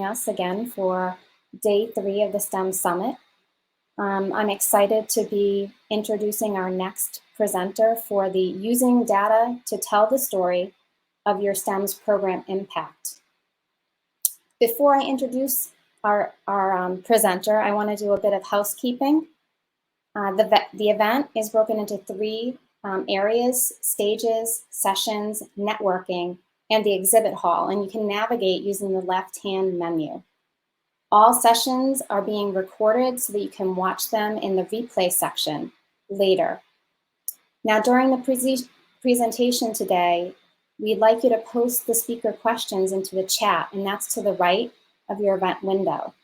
joining us again for day 3 of the STEM Summit. I'm excited to be introducing our next presenter for the Using Data to Tell the Story of Your STEM's Program Impact. Before I introduce our presenter, I want to do a bit of housekeeping. The event is broken into 3 areas: stages, sessions, networking, and the exhibit hall, and you can navigate using the left-hand menu. All sessions are being recorded so that you can watch them in the replay section later. Now, during the presentation today, we'd like you to post the speaker questions into the chat, and that's to the right of your event window.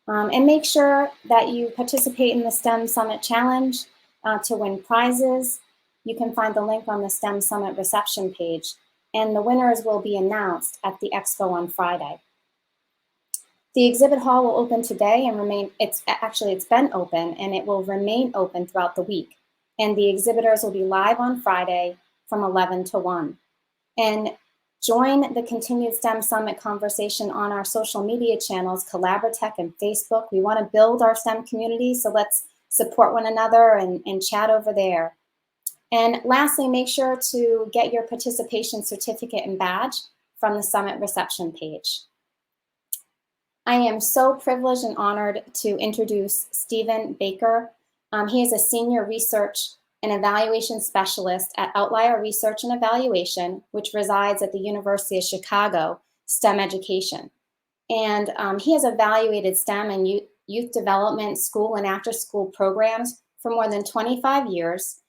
And make sure that you participate in the STEM Summit Challenge to win prizes. You can find the link on the STEM Summit reception page, and the winners will be announced at the expo on Friday. The exhibit hall will open today and remain, it's been open and it will remain open throughout the week. And the exhibitors will be live on Friday from 11 to 1. And join the continued STEM Summit conversation on our social media channels, Collabratech and Facebook. We want to build our STEM community, so let's support one another and chat over there. And lastly, make sure to get your participation certificate and badge from the Summit reception page. I am so privileged and honored to introduce Stephen Baker. He is a senior research and evaluation specialist at Outlier Research and Evaluation, which resides at the University of Chicago STEM Education. And he has evaluated STEM and youth development, school and after-school programs for more than 25 years,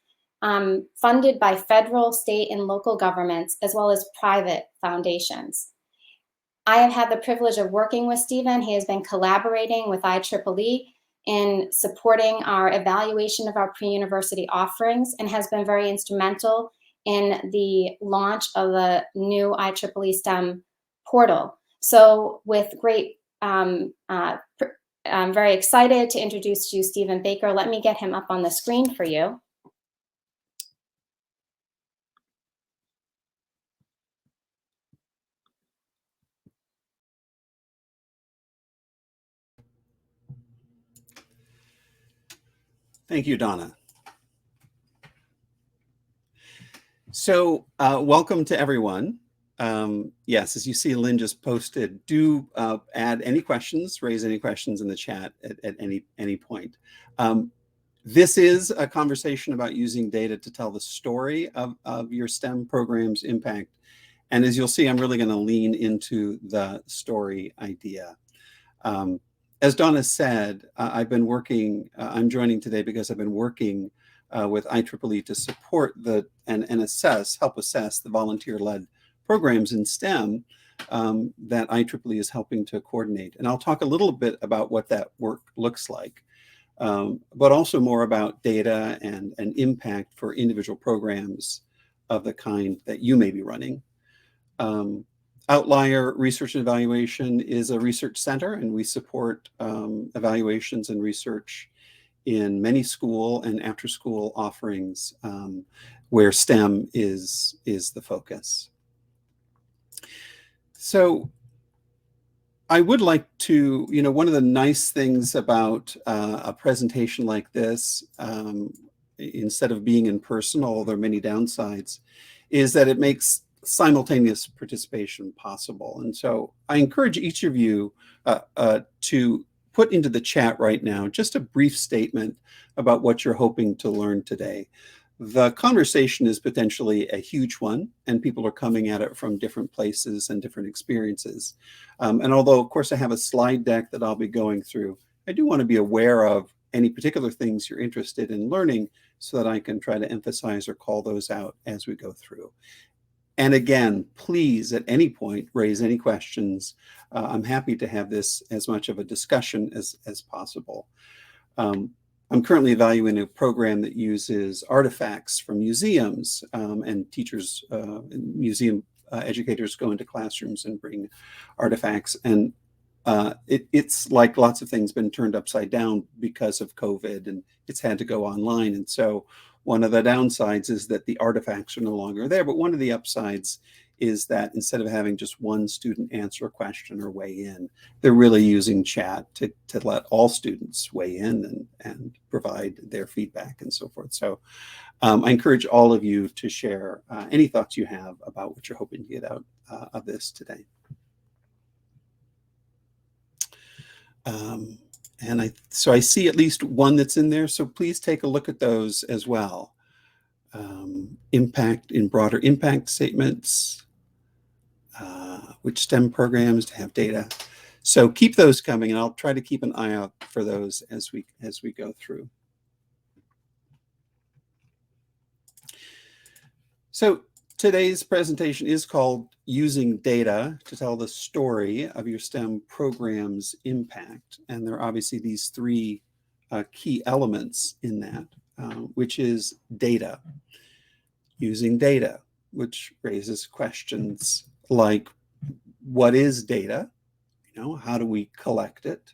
funded by federal, state, and local governments, as well as private foundations. I have had the privilege of working with Stephen. He has been collaborating with IEEE in supporting our evaluation of our pre-university offerings and has been very instrumental in the launch of the new IEEE STEM portal. So with great, I'm very excited to introduce you Stephen Baker. Let me get him up on the screen for you. Thank you, Donna. So welcome to everyone. Yes, as you see, Lynn just posted, do add any questions, raise any questions in the chat at any point. This is a conversation about using data to tell the story of your STEM program's impact. And as you'll see, I'm really going to lean into the story idea. As Donna said, I've been working, I'm joining today because I've been working with IEEE to support and help assess the volunteer-led programs in STEM that IEEE is helping to coordinate. And I'll talk a little bit about what that work looks like, but also more about data and impact for individual programs of the kind that you may be running. Outlier Research and Evaluation is a research center, and we support evaluations and research in many school and after-school offerings where STEM is the focus. So I would like to, one of the nice things about a presentation like this, instead of being in person, although there are many downsides, is that it makes simultaneous participation possible. And so I encourage each of you to put into the chat right now just a brief statement about what you're hoping to learn today. The conversation is potentially a huge one, and people are coming at it from different places and different experiences. And although, of course, I have a slide deck that I'll be going through, I do want to be aware of any particular things you're interested in learning so that I can try to emphasize or call those out as we go through. And again, please, at any point, raise any questions. I'm happy to have this as much of a discussion as possible. I'm currently evaluating a program that uses artifacts from museums, and teachers, museum educators go into classrooms and bring artifacts. And it's like lots of things been turned upside down because of COVID, and it's had to go online. And so one of the downsides is that the artifacts are no longer there, but one of the upsides is that instead of having just one student answer a question or weigh in, they're really using chat to let all students weigh in and provide their feedback and so forth. So I encourage all of you to share any thoughts you have about what you're hoping to get out of this today. So I see at least one that's in there, so please take a look at those as well. Impact in broader impact statements, which STEM programs to have data. So keep those coming, and I'll try to keep an eye out for those as we go through. So today's presentation is called Using Data to Tell the Story of Your STEM Program's Impact. And there are obviously these three key elements in that, which is data. Using data, which raises questions like, what is data? How do we collect it?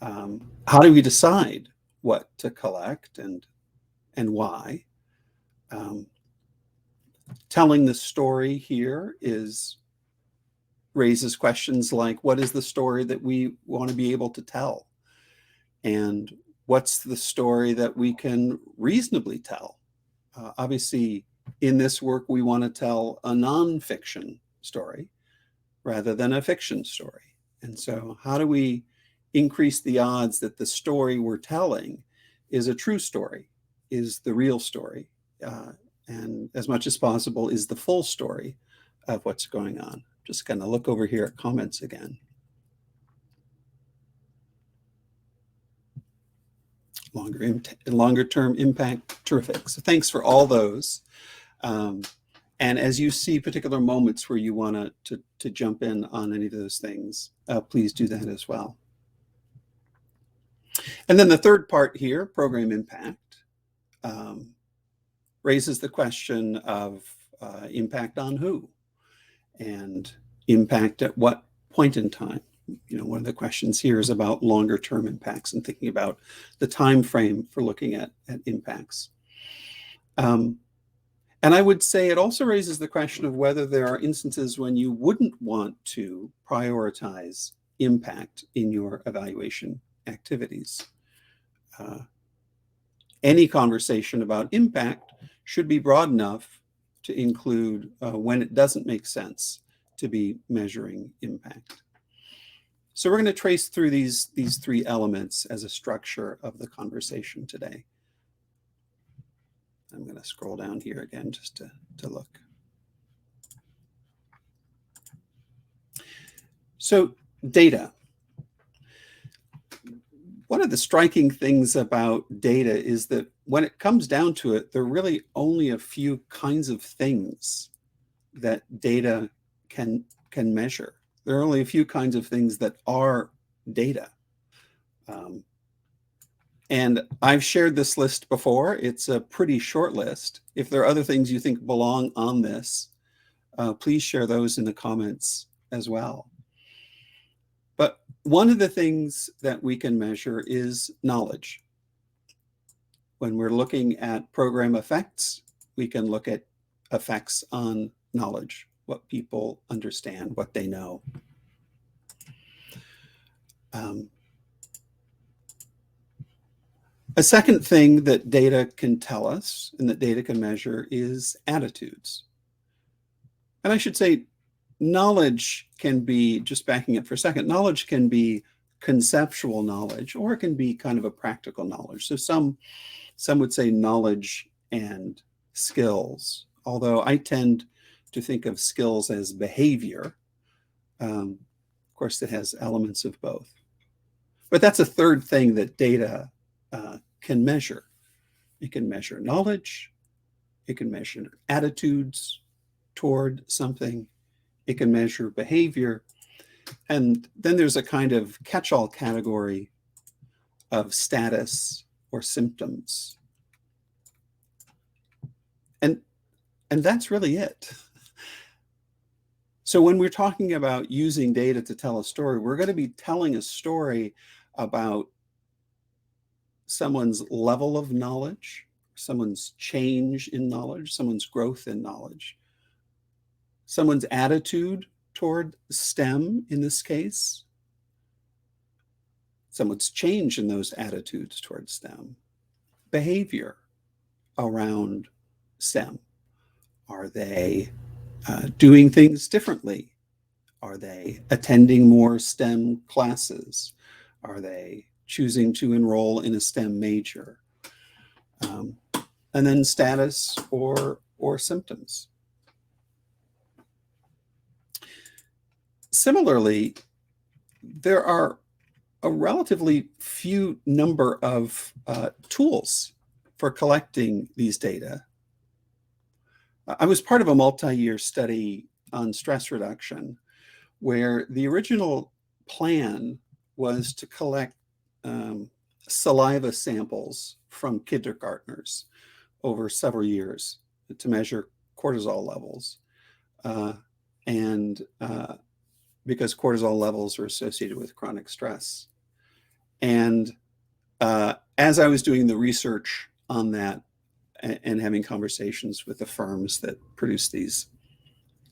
How do we decide what to collect and why? Telling the story here raises questions like, what is the story that we want to be able to tell? And what's the story that we can reasonably tell? Obviously, in this work, we want to tell a nonfiction story rather than a fiction story. And so how do we increase the odds that the story we're telling is a true story, is the real story, and as much as possible is the full story of what's going on? Just going to look over here at comments again. Longer term impact, terrific. So thanks for all those. And as you see particular moments where you want to jump in on any of those things, please do that as well. And then the third part here, program impact, raises the question of impact on who and impact at what point in time. One of the questions here is about longer term impacts and thinking about the time frame for looking at impacts. And I would say it also raises the question of whether there are instances when you wouldn't want to prioritize impact in your evaluation activities. Any conversation about impact should be broad enough to include when it doesn't make sense to be measuring impact. So we're going to trace through these three elements as a structure of the conversation today. I'm going to scroll down here again just to look. So data. One of the striking things about data is that when it comes down to it, there are really only a few kinds of things that data can measure. There are only a few kinds of things that are data. And I've shared this list before. It's a pretty short list. If there are other things you think belong on this, please share those in the comments as well. But one of the things that we can measure is knowledge. When we're looking at program effects, we can look at effects on knowledge, what people understand, what they know. A second thing that data can tell us and that data can measure is attitudes. And I should say, knowledge can be, just backing up for a second, knowledge can be conceptual knowledge, or it can be kind of a practical knowledge. So some would say knowledge and skills, although I tend to think of skills as behavior. Of course, it has elements of both. But that's a third thing that data can measure. It can measure knowledge. It can measure attitudes toward something. It can measure behavior. And then there's a kind of catch-all category of status or symptoms. And that's really it. So when we're talking about using data to tell a story, we're going to be telling a story about someone's level of knowledge, someone's change in knowledge, someone's growth in knowledge, someone's attitude toward STEM in this case, someone's change in those attitudes toward STEM, behavior around STEM. Are they doing things differently? Are they attending more STEM classes? Are they choosing to enroll in a STEM major? And then status or symptoms. Similarly, there are a relatively few number of tools for collecting these data. I was part of a multi-year study on stress reduction where the original plan was to collect saliva samples from kindergartners over several years to measure cortisol levels. Because cortisol levels are associated with chronic stress. And as I was doing the research on that and having conversations with the firms that produce these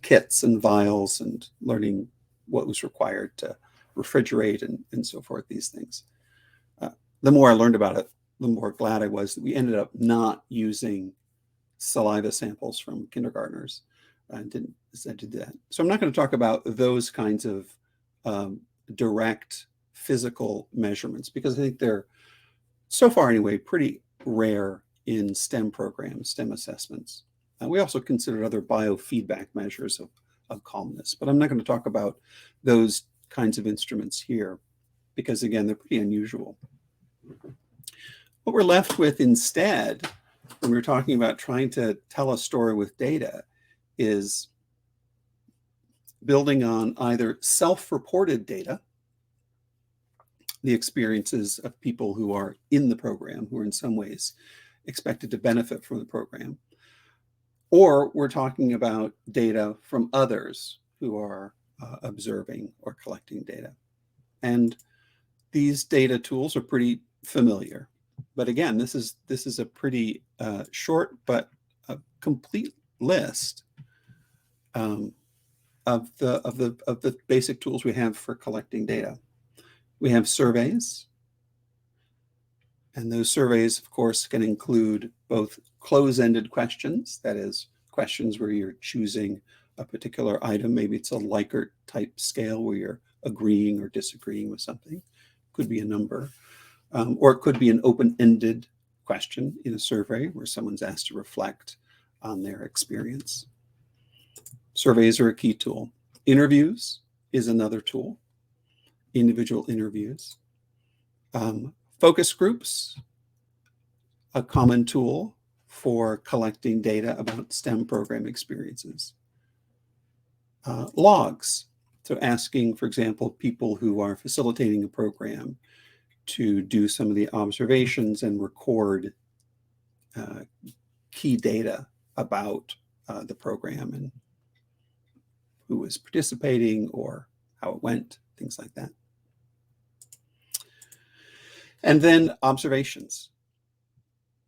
kits and vials and learning what was required to refrigerate and so forth, these things, the more I learned about it, the more glad I was that we ended up not using saliva samples from kindergartners. I did that. So I'm not going to talk about those kinds of direct physical measurements because I think they're, so far anyway, pretty rare in STEM programs, STEM assessments. We also considered other biofeedback measures of calmness, but I'm not going to talk about those kinds of instruments here because, again, they're pretty unusual. What we're left with instead, when we're talking about trying to tell a story with data, is building on either self-reported data, the experiences of people who are in the program, who are in some ways expected to benefit from the program, or we're talking about data from others who are observing or collecting data. And these data tools are pretty familiar. But again, this is a pretty short but a complete list of the basic tools we have for collecting data. We have surveys, and those surveys, of course, can include both close-ended questions, that is, questions where you're choosing a particular item. Maybe it's a Likert type scale where you're agreeing or disagreeing with something. Could be a number, or it could be an open-ended question in a survey where someone's asked to reflect on their experience. Surveys are a key tool. Interviews is another tool, individual interviews. Focus groups, a common tool for collecting data about STEM program experiences. Logs, so asking, for example, people who are facilitating a program to do some of the observations and record key data about the program and who was participating or how it went, things like that. And then observations.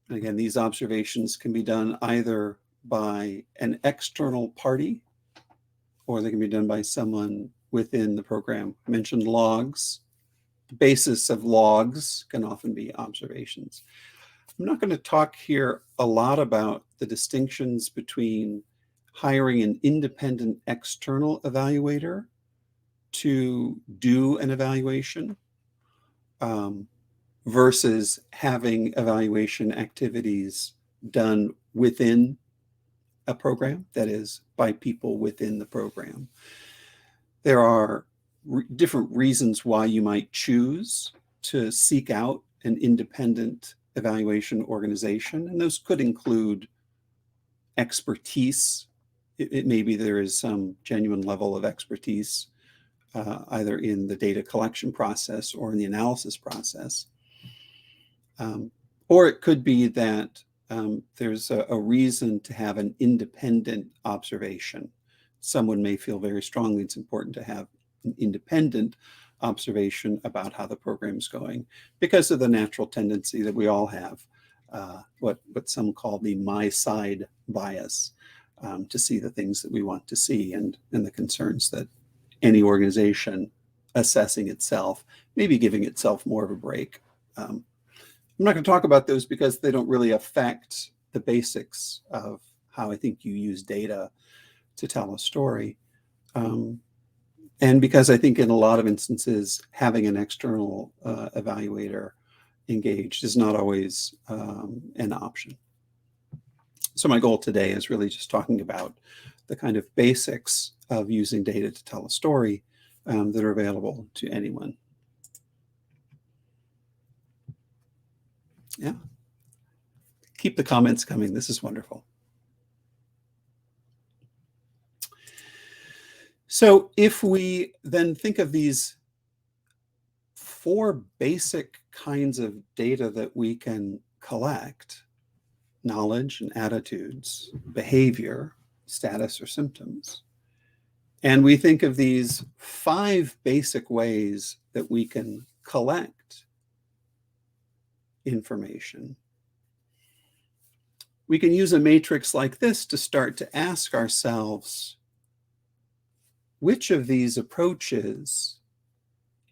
And again, these observations can be done either by an external party or they can be done by someone within the program. I mentioned logs. The basis of logs can often be observations. I'm not going to talk here a lot about the distinctions between hiring an independent external evaluator to do an evaluation versus having evaluation activities done within a program, that is, by people within the program. There are different reasons why you might choose to seek out an independent evaluation organization, and those could include expertise. It may be there is some genuine level of expertise either in the data collection process or in the analysis process. Or it could be that there's a reason to have an independent observation. Someone may feel very strongly it's important to have an independent observation about how the program is going because of the natural tendency that we all have, what some call the my side bias. to see the things that we want to see and the concerns that any organization assessing itself, maybe giving itself more of a break. I'm not going to talk about those because they don't really affect the basics of how I think you use data to tell a story. And because I think in a lot of instances, having an external evaluator engaged is not always an option. So my goal today is really just talking about the kind of basics of using data to tell a story that are available to anyone. Yeah. Keep the comments coming. This is wonderful. So if we then think of these 4 basic kinds of data that we can collect: knowledge and attitudes, behavior, status or symptoms, and we think of these 5 basic ways that we can collect information, we can use a matrix like this to start to ask ourselves, which of these approaches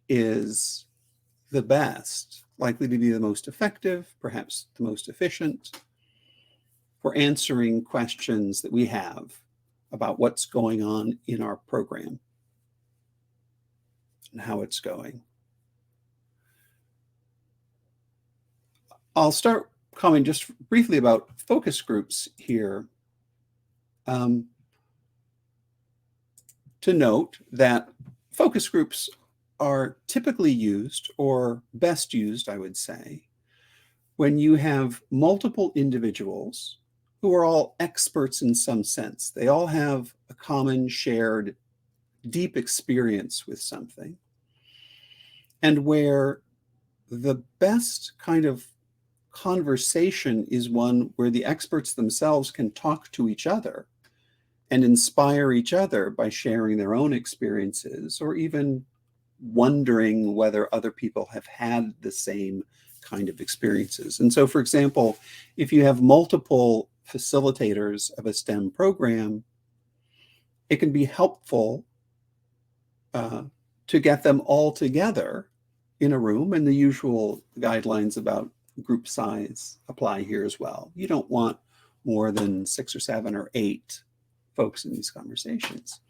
is the best, likely to be the most effective, perhaps the most efficient, for answering questions that we have about what's going on in our program and how it's going. I'll start commenting just briefly about focus groups here. To note that focus groups are typically used, or best used, I would say, when you have multiple individuals who are all experts in some sense. They all have a common, shared, deep experience with something, and where the best kind of conversation is one where the experts themselves can talk to each other and inspire each other by sharing their own experiences, or even wondering whether other people have had the same kind of experiences. And so, for example, if you have multiple facilitators of a STEM program, it can be helpful to get them all together in a room, and the usual guidelines about group size apply here as well. You don't want more than 6 or 7 or 8 folks in these conversations.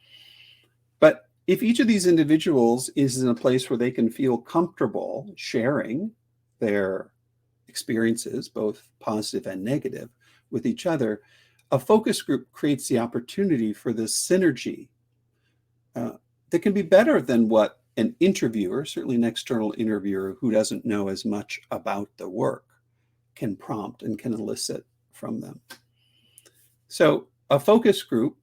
But if each of these individuals is in a place where they can feel comfortable sharing their experiences, both positive and negative, with each other, a focus group creates the opportunity for this synergy that can be better than what an interviewer, certainly an external interviewer who doesn't know as much about the work, can prompt and can elicit from them. So a focus group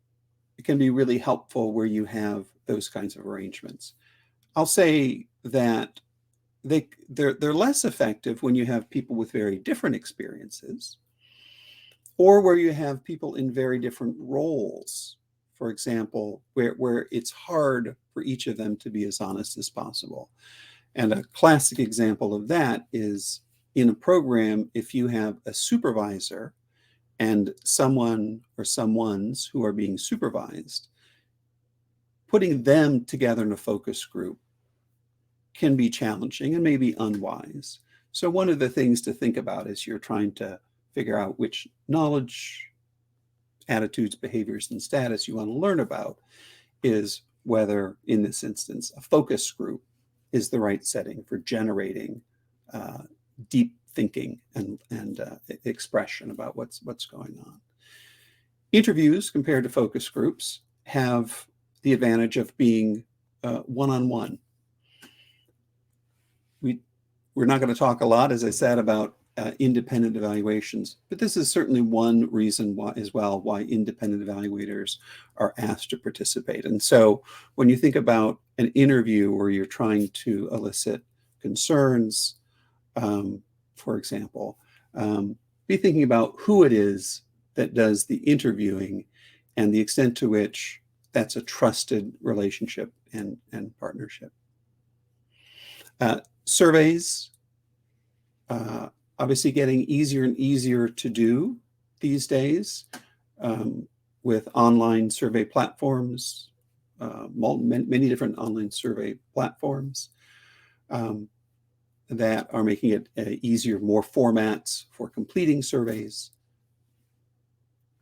can be really helpful where you have those kinds of arrangements. I'll say that they're less effective when you have people with very different experiences, or where you have people in very different roles. For example, where it's hard for each of them to be as honest as possible. And a classic example of that is in a program, if you have a supervisor and someone or someones who are being supervised, putting them together in a focus group can be challenging and maybe unwise. So one of the things to think about as you're trying to figure out which knowledge, attitudes, behaviors, and status you want to learn about is whether, in this instance, a focus group is the right setting for generating deep thinking and expression about what's going on. Interviews, compared to focus groups, have the advantage of being one-on-one. We're not going to talk a lot, as I said, about independent evaluations, but this is certainly one reason why independent evaluators are asked to participate. And so when you think about an interview where you're trying to elicit concerns, for example, be thinking about who it is that does the interviewing and the extent to which that's a trusted relationship and partnership. Surveys, obviously getting easier and easier to do these days. with online survey platforms, many different online survey platforms that are making it easier, more formats for completing surveys,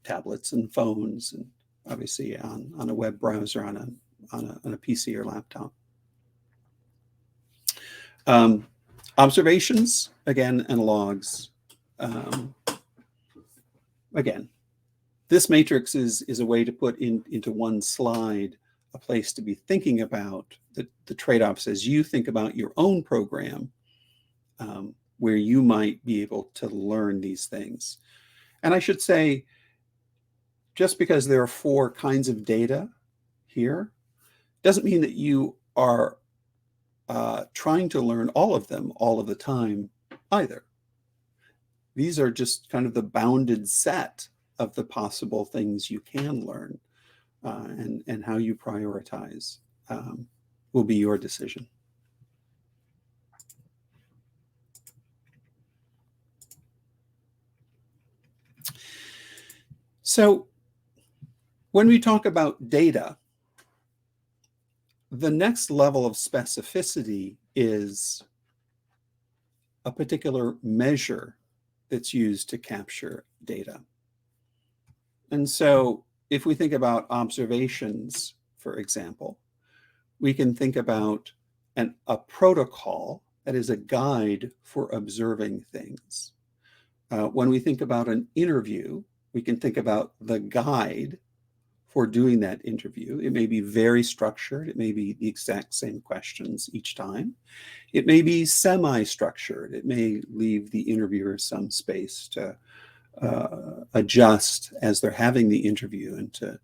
tablets and phones, and obviously on a web browser, on a PC or laptop. Observations, again, and logs. Again, this matrix is a way to put into one slide a place to be thinking about the trade-offs as you think about your own program, where you might be able to learn these things. And I should say, just because there are 4 kinds of data here, doesn't mean that you are trying to learn all of them all of the time either. These are just kind of the bounded set of the possible things you can learn, and how you prioritize will be your decision. So when we talk about data, the next level of specificity is a particular measure that's used to capture data. And so if we think about observations, for example, we can think about a protocol that is a guide for observing things. When we think about an interview, we can think about the guide for doing that interview. It may be very structured. It may be the exact same questions each time. It may be semi-structured. It may leave the interviewer some space to adjust as they're having the interview, and to,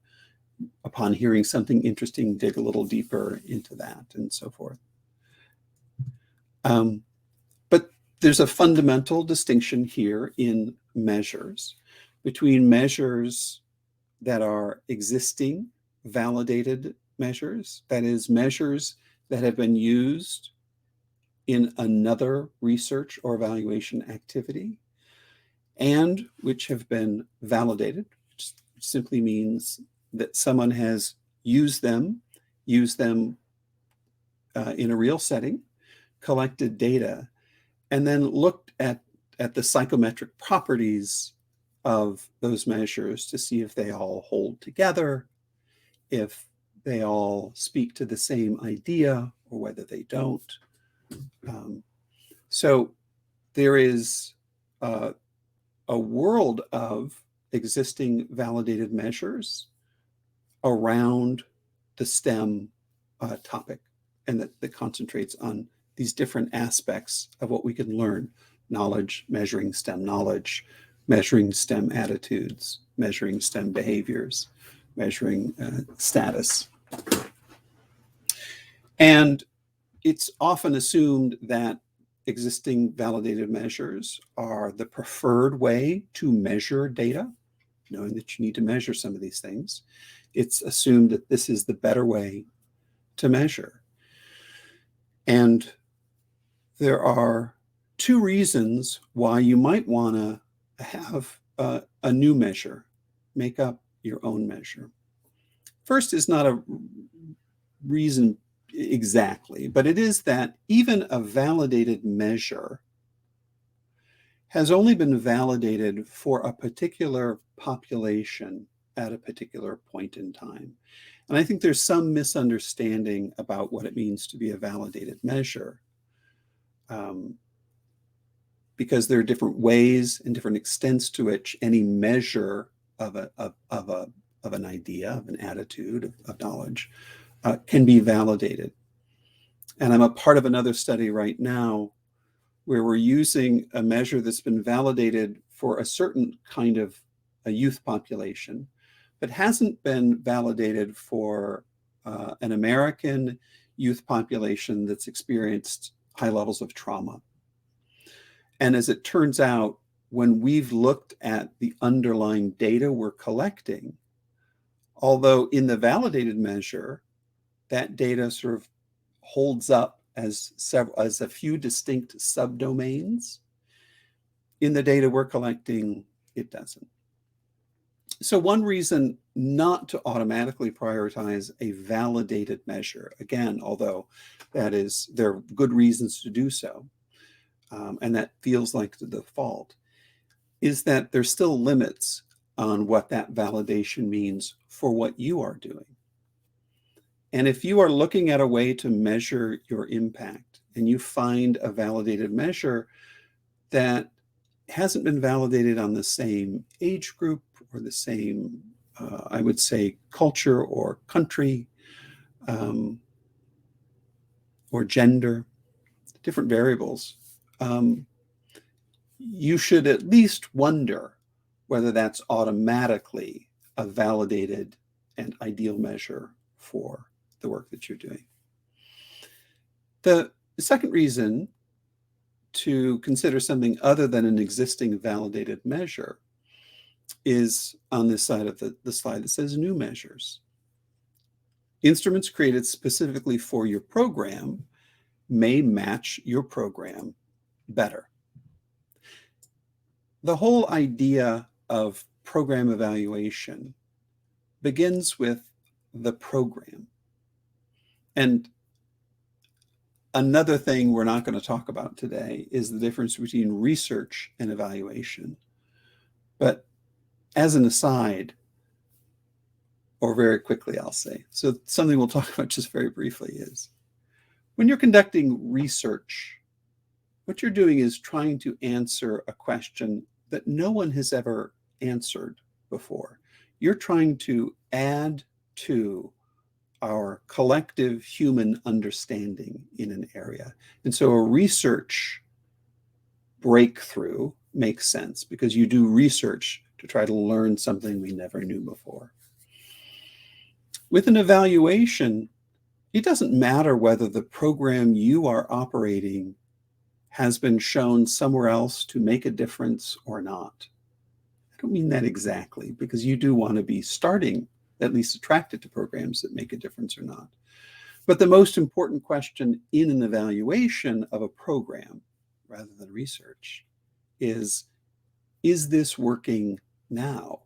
upon hearing something interesting, dig a little deeper into that, and so forth. But there's a fundamental distinction here in measures between measures that are existing, validated measures, that is, measures that have been used in another research or evaluation activity, and which have been validated, which simply means that someone has used them in a real setting, collected data, and then looked at the psychometric properties of those measures to see if they all hold together, if they all speak to the same idea, or whether they don't. So there is a world of existing validated measures around the STEM topic, and that concentrates on these different aspects of what we can learn: knowledge, measuring STEM knowledge, measuring STEM attitudes, measuring STEM behaviors, measuring status. And it's often assumed that existing validated measures are the preferred way to measure data, knowing that you need to measure some of these things. It's assumed that this is the better way to measure. And there are 2 reasons why you might want to have a new measure, make up your own measure. First is not a reason exactly, but it is that even a validated measure has only been validated for a particular population at a particular point in time. And I think there's some misunderstanding about what it means to be a validated measure, because there are different ways and different extents to which any measure of an idea, of an attitude, of knowledge, can be validated. And I'm a part of another study right now where we're using a measure that's been validated for a certain kind of a youth population, but hasn't been validated for an American youth population that's experienced high levels of trauma. And as it turns out, when we've looked at the underlying data we're collecting, although in the validated measure, that data sort of holds up as a few distinct subdomains, in the data we're collecting, it doesn't. So one reason not to automatically prioritize a validated measure, again, although there are good reasons to do so, and that feels like the default, is that there's still limits on what that validation means for what you are doing. And if you are looking at a way to measure your impact and you find a validated measure that hasn't been validated on the same age group or the same, I would say, culture or country, or gender, different variables, you should at least wonder whether that's automatically a validated and ideal measure for the work that you're doing. The second reason to consider something other than an existing validated measure is on this side of the slide that says new measures. Instruments created specifically for your program may match your program better. The whole idea of program evaluation begins with the program. And another thing we're not going to talk about today is the difference between research and evaluation. But as an aside, or very quickly, I'll say, so something we'll talk about just very briefly is, when you're conducting research, what you're doing is trying to answer a question that no one has ever answered before. You're trying to add to our collective human understanding in an area. And so a research breakthrough makes sense because you do research to try to learn something we never knew before. With an evaluation, it doesn't matter whether the program you are operating has been shown somewhere else to make a difference or not. I don't mean that exactly, because you do want to be starting at least attracted to programs that make a difference or not. But the most important question in an evaluation of a program, rather than research, is this working now?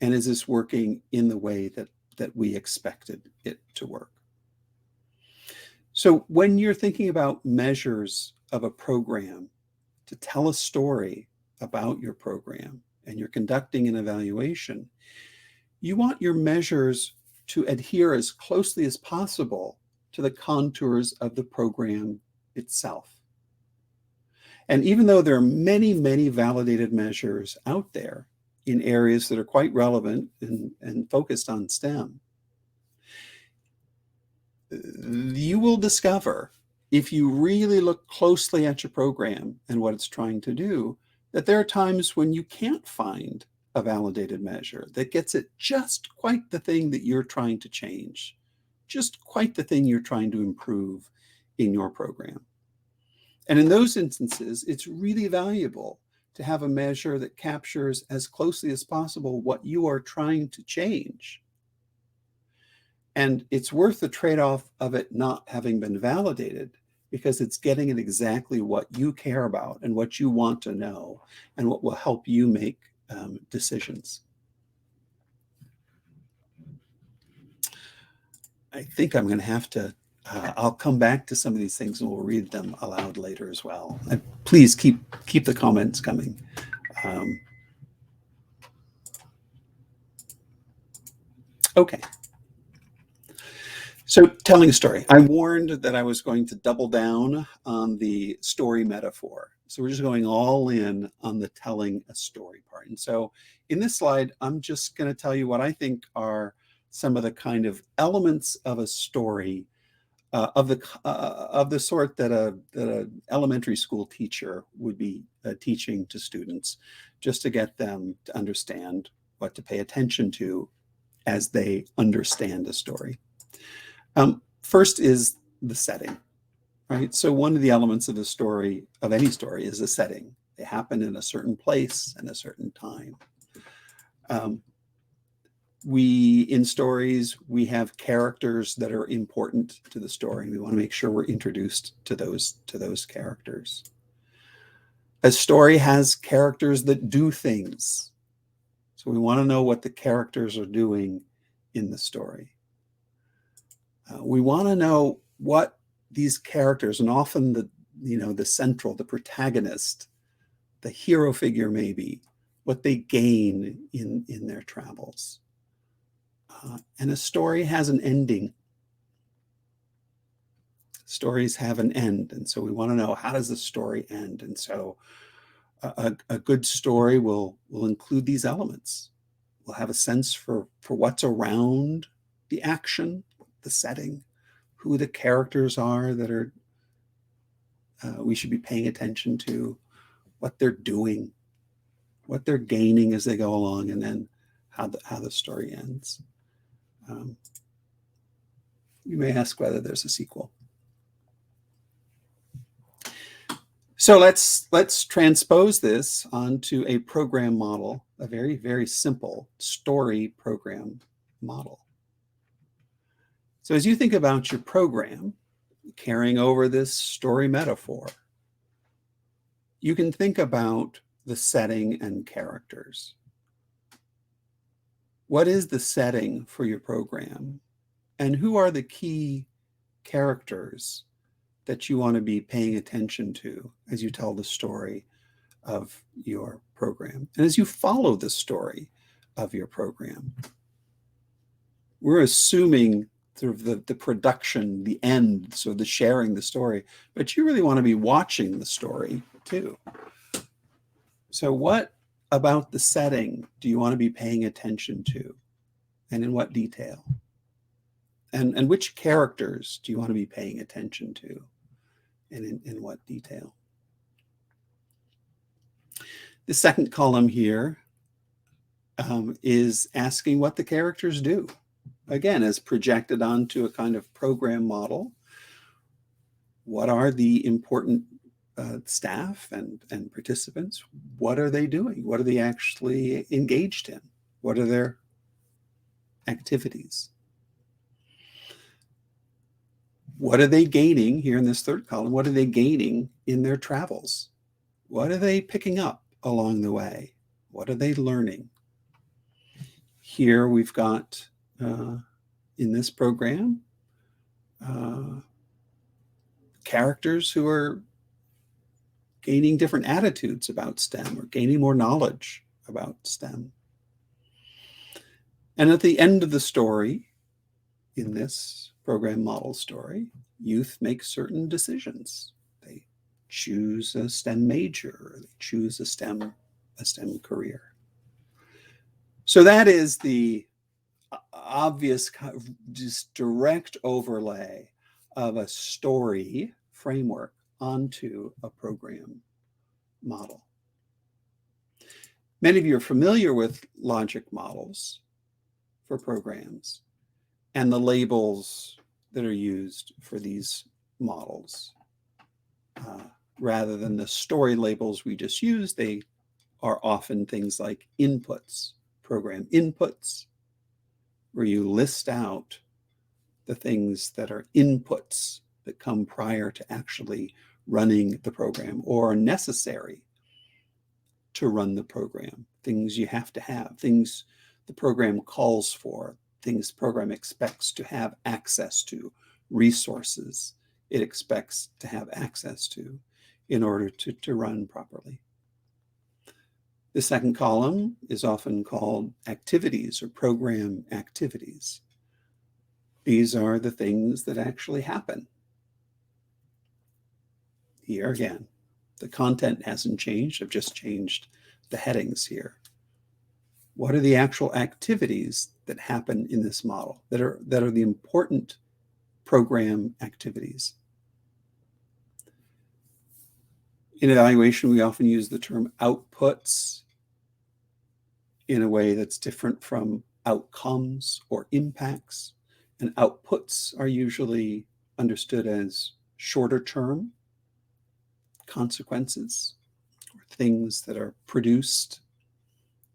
And is this working in the way that we expected it to work? So when you're thinking about measures of a program to tell a story about your program and you're conducting an evaluation, you want your measures to adhere as closely as possible to the contours of the program itself. And even though there are many, many validated measures out there in areas that are quite relevant and focused on STEM, you will discover, if you really look closely at your program and what it's trying to do, that there are times when you can't find a validated measure that gets it just quite the thing that you're trying to change, just quite the thing you're trying to improve in your program. And in those instances, it's really valuable to have a measure that captures as closely as possible what you are trying to change. And it's worth the trade-off of it not having been validated, because it's getting at exactly what you care about and what you want to know and what will help you make decisions. I think I'm going to have to, I'll come back to some of these things and we'll read them aloud later as well. And please keep the comments coming. Okay. So telling a story. I warned that I was going to double down on the story metaphor. So we're just going all in on the telling a story part. And so in this slide, I'm just going to tell you what I think are some of the kind of elements of a story of the sort that a elementary school teacher would be teaching to students, just to get them to understand what to pay attention to as they understand a story. First is the setting, right? So one of the elements of the story, of any story, is the setting. They happen in a certain place and a certain time. In stories, we have characters that are important to the story. We want to make sure we're introduced to those characters. A story has characters that do things. So we want to know what the characters are doing in the story. We want to know what these characters, and often the protagonist, the hero figure maybe, what they gain in their travels. And a story has an ending. Stories have an end, and so we want to know, how does the story end? And so a good story will include these elements. We'll have a sense for what's around the action, the setting, who the characters are that are we should be paying attention to, what they're doing, what they're gaining as they go along, and then how the story ends. You may ask whether there's a sequel. So let's transpose this onto a program model, a very, very simple story program model. So as you think about your program, carrying over this story metaphor, you can think about the setting and characters. What is the setting for your program? And who are the key characters that you want to be paying attention to as you tell the story of your program? And as you follow the story of your program, we're assuming sort of the production, the end, so the sharing the story, but you really want to be watching the story too. So what about the setting do you want to be paying attention to, and in what detail? And which characters do you want to be paying attention to, and in what detail? The second column here is asking what the characters do. Again, as projected onto a kind of program model, what are the important staff and participants? What are they doing? What are they actually engaged in? What are their activities? What are they gaining here in this third column? What are they gaining in their travels? What are they picking up along the way? What are they learning? Here we've got, in this program, characters who are gaining different attitudes about STEM, or gaining more knowledge about STEM. And at the end of the story, in this program model story, youth make certain decisions. They choose a STEM major, or they choose a STEM career. So that is the obvious, just direct overlay of a story framework onto a program model. Many of you are familiar with logic models for programs and the labels that are used for these models. Rather than the story labels we just used, they are often things like inputs, program inputs, where you list out the things that are inputs that come prior to actually running the program, or are necessary to run the program. Things you have to have, things the program calls for, things the program expects to have access to, resources it expects to have access to in order to run properly. The second column is often called activities or program activities. These are the things that actually happen. Here again, the content hasn't changed. I've just changed the headings here. What are the actual activities that happen in this model that are the important program activities? In evaluation, we often use the term outputs in a way that's different from outcomes or impacts. And outputs are usually understood as shorter term consequences, or things that are produced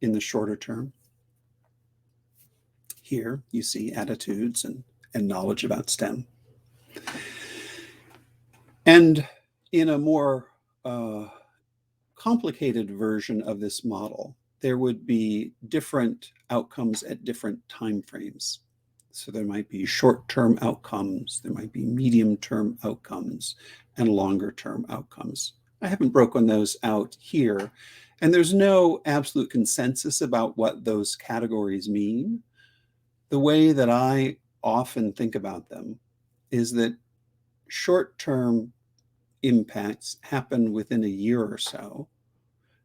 in the shorter term. Here you see attitudes and knowledge about STEM. And in a more complicated version of this model, there would be different outcomes at different time frames. So there might be short-term outcomes, there might be medium-term outcomes, and longer-term outcomes. I haven't broken those out here, and there's no absolute consensus about what those categories mean. The way that I often think about them is that short-term impacts happen within a year or so.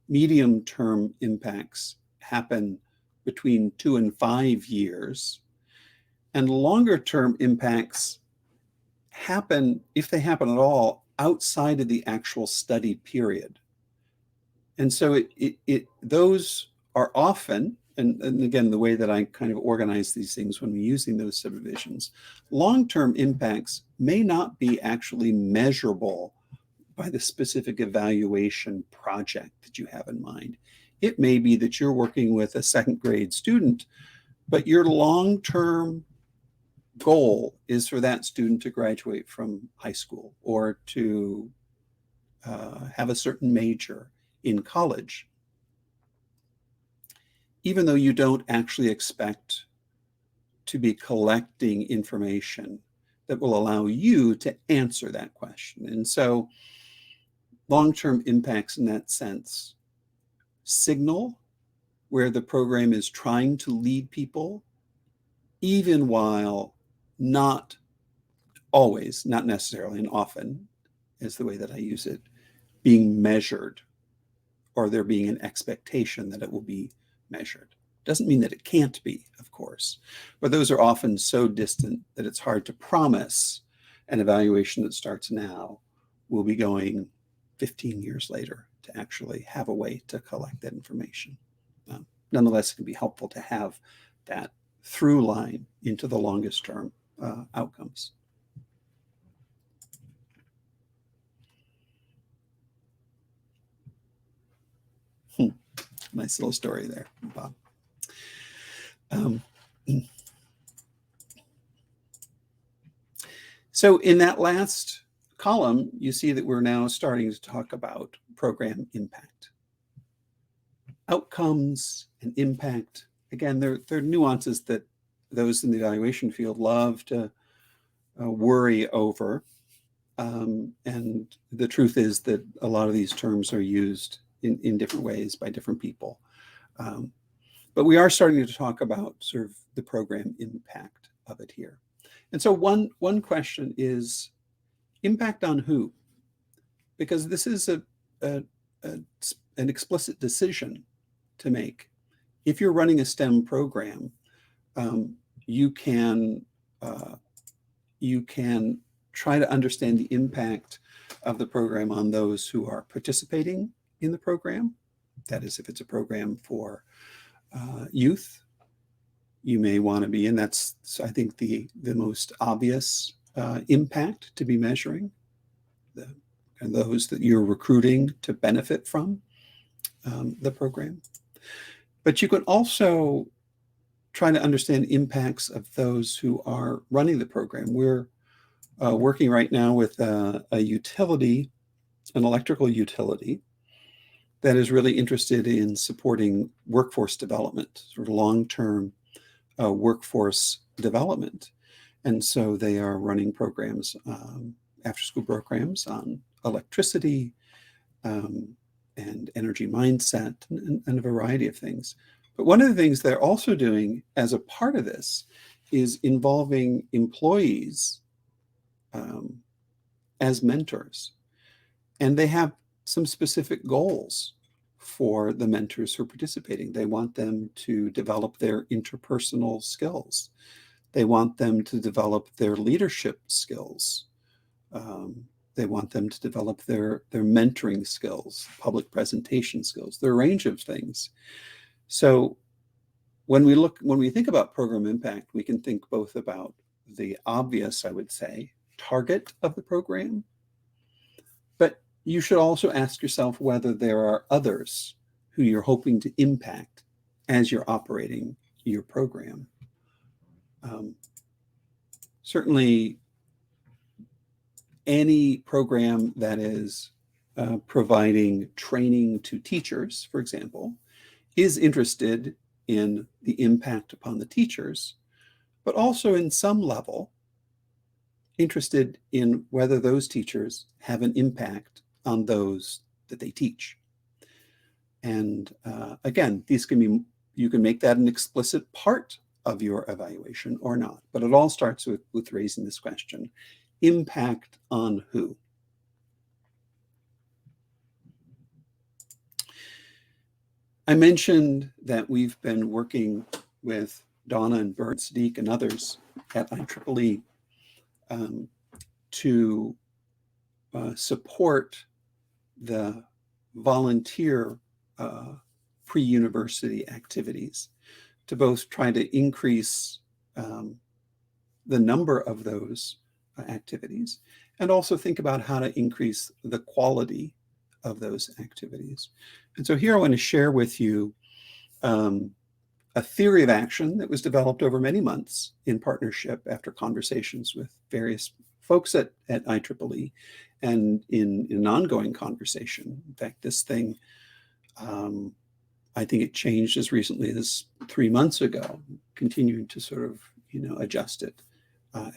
Medium-term impacts happen between 2 and 5 years. And longer-term impacts happen, if they happen at all, outside of the actual study period. And so those are often, and again, the way that I kind of organize these things when we're using those subdivisions, long-term impacts may not be actually measurable by the specific evaluation project that you have in mind. It may be that you're working with a second grade student, but your long-term goal is for that student to graduate from high school or to have a certain major in college, even though you don't actually expect to be collecting information that will allow you to answer that question. And so long-term impacts in that sense signal where the program is trying to lead people, even while not always, not necessarily, and often is the way that I use it, being measured, or there being an expectation that it will be measured. Doesn't mean that it can't be, of course, but those are often so distant that it's hard to promise an evaluation that starts now will be going 15 years later to actually have a way to collect that information. Nonetheless, it can be helpful to have that through line into the longest term outcomes. Nice little story there, Bob. So in that last column, you see that we're now starting to talk about program impact. Outcomes and impact, again, there are nuances that those in the evaluation field love to worry over. And the truth is that a lot of these terms are used in different ways by different people. But we are starting to talk about sort of the program impact of it here. And so one question is impact on who? Because this is an explicit decision to make. If you're running a STEM program, you can try to understand the impact of the program on those who are participating in the program. That is, if it's a program for youth, you may want to be, and that's, I think, the most obvious impact to be measuring, and those that you're recruiting to benefit from the program. But you could also try to understand impacts of those who are running the program. We're working right now with a utility, an electrical utility, that is really interested in supporting workforce development, sort of long-term workforce development. And so they are running programs, after-school programs on electricity and energy mindset and a variety of things. But one of the things they're also doing as a part of this is involving employees as mentors. And they have some specific goals for the mentors who are participating. They want them to develop their interpersonal skills. They want them to develop their leadership skills. They want them to develop their mentoring skills, public presentation skills, their range of things. So when we think about program impact, we can think both about the obvious, I would say, target of the program, but you should also ask yourself whether there are others who you're hoping to impact as you're operating your program. Certainly, any program that is providing training to teachers, for example, is interested in the impact upon the teachers, but also in some level interested in whether those teachers have an impact on those that they teach. And again, these can be, you can make that an explicit part of your evaluation or not, but it all starts with raising this question: impact on who? I mentioned that we've been working with Donna and Bert, Sadiq, and others at IEEE to support the volunteer pre-university activities, to both try to increase the number of those activities and also think about how to increase the quality of those activities. And so here I want to share with you a theory of action that was developed over many months in partnership after conversations with various folks at IEEE and in an ongoing conversation. In fact, this thing, I think it changed as recently as 3 months ago, continuing to sort of, adjust it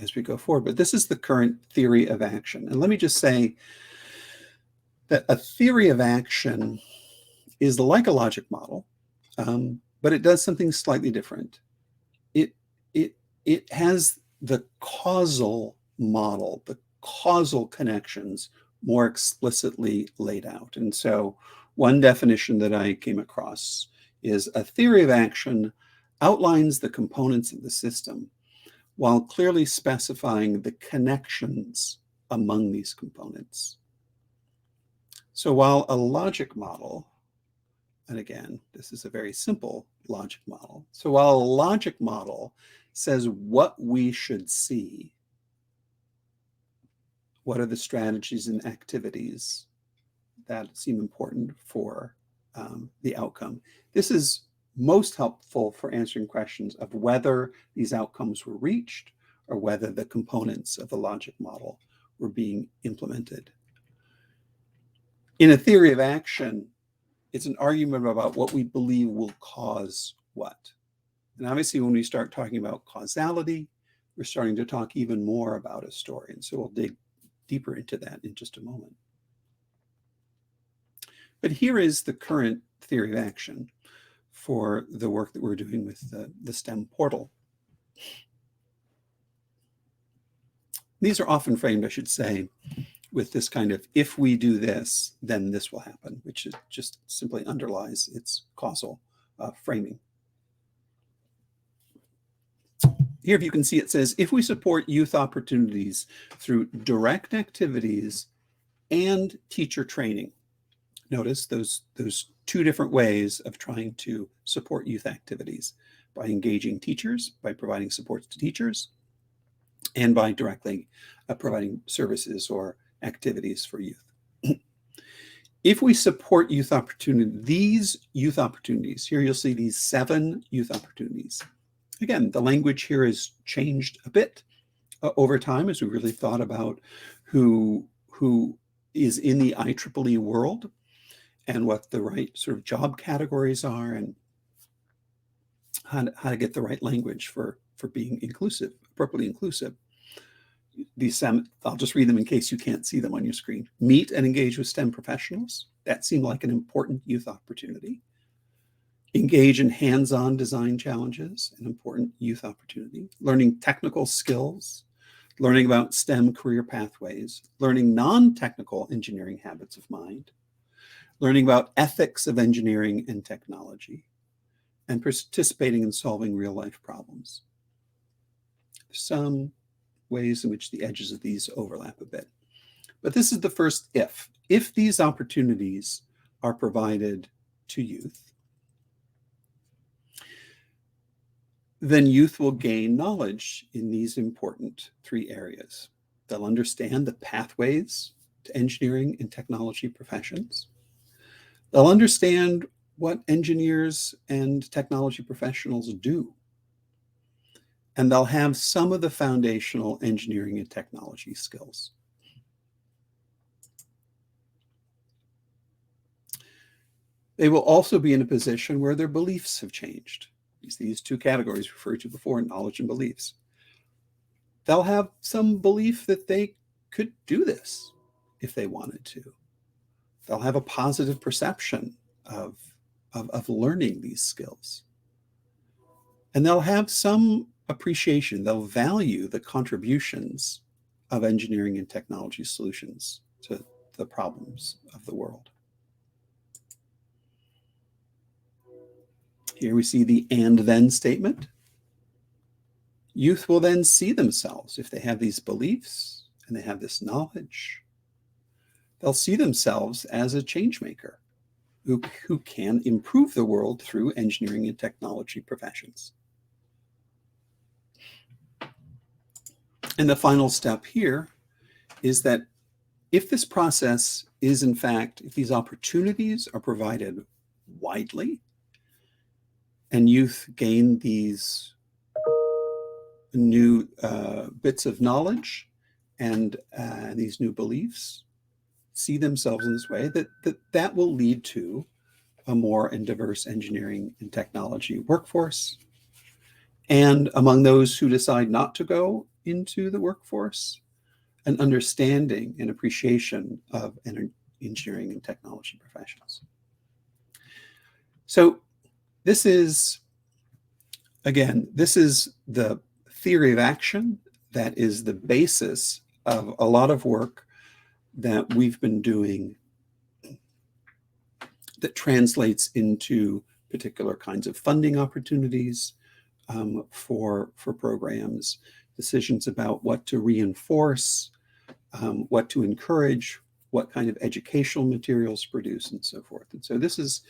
as we go forward. But this is the current theory of action. And let me just say that a theory of action is like a logic model, but it does something slightly different. It has the causal model, the causal connections more explicitly laid out. And so one definition that I came across is a theory of action outlines the components of the system while clearly specifying the connections among these components. So while a logic model, and again, this is a very simple logic model. So while a logic model says what we should see, what are the strategies and activities that seem important for the outcome, this is most helpful for answering questions of whether these outcomes were reached or whether the components of the logic model were being implemented. In a theory of action, it's an argument about what we believe will cause what. And obviously, when we start talking about causality, we're starting to talk even more about a story. And so we'll dig deeper into that in just a moment. But here is the current theory of action for the work that we're doing with the STEM portal. These are often framed, I should say, with this kind of, if we do this, then this will happen, which is just simply underlies its causal framing. Here, if you can see, it says, if we support youth opportunities through direct activities and teacher training. Notice those two different ways of trying to support youth activities: by engaging teachers, by providing supports to teachers, and by directly providing services or activities for youth. If we support youth opportunities, these youth opportunities, here you'll see these 7 youth opportunities. Again, the language here has changed a bit over time as we really thought about who is in the IEEE world and what the right sort of job categories are, and how to get the right language for being inclusive, appropriately inclusive. These, I'll just read them in case you can't see them on your screen. Meet and engage with STEM professionals. That seemed like an important youth opportunity. Engage in hands-on design challenges, an important youth opportunity. Learning technical skills, learning about STEM career pathways, learning non-technical engineering habits of mind, learning about ethics of engineering and technology, and participating in solving real-life problems. Some ways in which the edges of these overlap a bit. But this is the first if. If these opportunities are provided to youth, then youth will gain knowledge in these important 3 areas. They'll understand the pathways to engineering and technology professions. They'll understand what engineers and technology professionals do. And they'll have some of the foundational engineering and technology skills. They will also be in a position where their beliefs have changed. These two categories referred to before, knowledge and beliefs. They'll have some belief that they could do this if they wanted to. They'll have a positive perception of learning these skills. And they'll have some appreciation. They'll value the contributions of engineering and technology solutions to the problems of the world. Here we see the and then statement. Youth will then see themselves, if they have these beliefs and they have this knowledge, they'll see themselves as a change maker who can improve the world through engineering and technology professions. And the final step here is that if this process is, in fact, if these opportunities are provided widely and youth gain these new bits of knowledge and these new beliefs, see themselves in this way, that will lead to a more and diverse engineering and technology workforce. And among those who decide not to go into the workforce, an understanding and appreciation of engineering and technology professions. So this is, again, this is the theory of action that is the basis of a lot of work that we've been doing that translates into particular kinds of funding opportunities for programs, decisions about what to reinforce, what to encourage, what kind of educational materials produce, and so forth. And so this is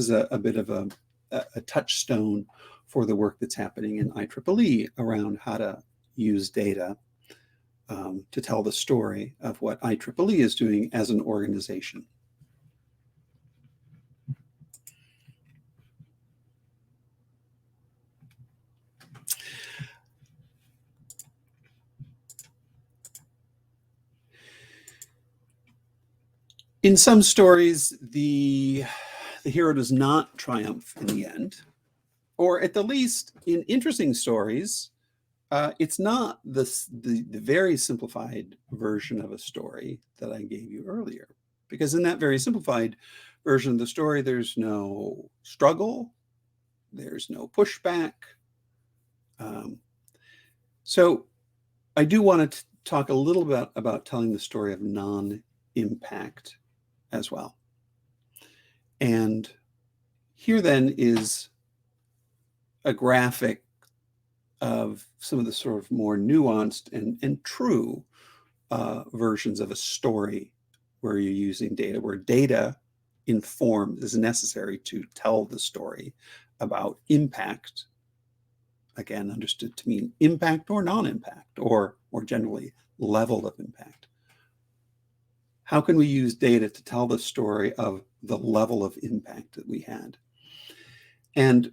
a bit of a touchstone for the work that's happening in IEEE around how to use data to tell the story of what IEEE is doing as an organization. In some stories, the hero does not triumph in the end, or at the least, in interesting stories, it's not the very simplified version of a story that I gave you earlier, because in that very simplified version of the story, there's no struggle, there's no pushback. So I do want to talk a little bit about telling the story of non-impact as well. And here then is a graphic of some of the sort of more nuanced and true versions of a story where you're using data, where data informed is necessary to tell the story about impact, again, understood to mean impact or non-impact, or more generally, level of impact. How can we use data to tell the story of the level of impact that we had? And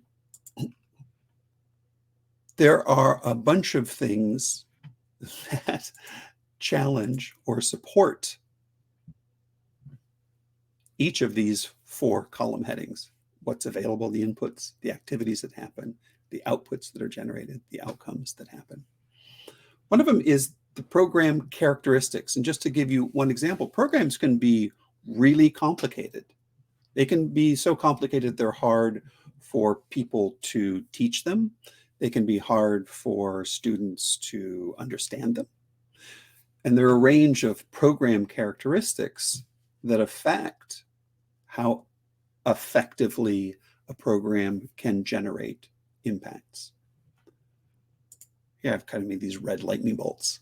there are a bunch of things that challenge or support each of these 4 column headings: what's available, the inputs, the activities that happen, the outputs that are generated, the outcomes that happen. One of them is the program characteristics. And just to give you one example, programs can be really complicated. They can be so complicated they're hard for people to teach them. They can be hard for students to understand them. And there are a range of program characteristics that affect how effectively a program can generate impacts. Here I've kind of made these red lightning bolts.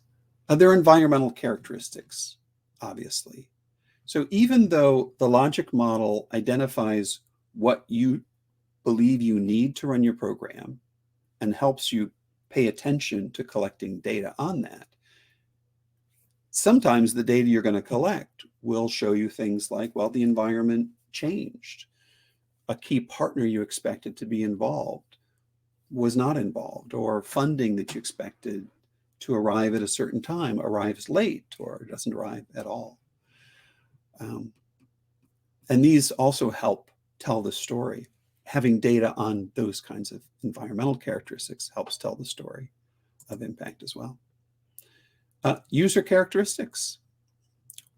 There are environmental characteristics, obviously. So even though the logic model identifies what you believe you need to run your program and helps you pay attention to collecting data on that, sometimes the data you're going to collect will show you things like, well, the environment changed. A key partner you expected to be involved was not involved, or funding that you expected to arrive at a certain time arrives late or doesn't arrive at all. And these also help tell the story. Having data on those kinds of environmental characteristics helps tell the story of impact as well. User characteristics.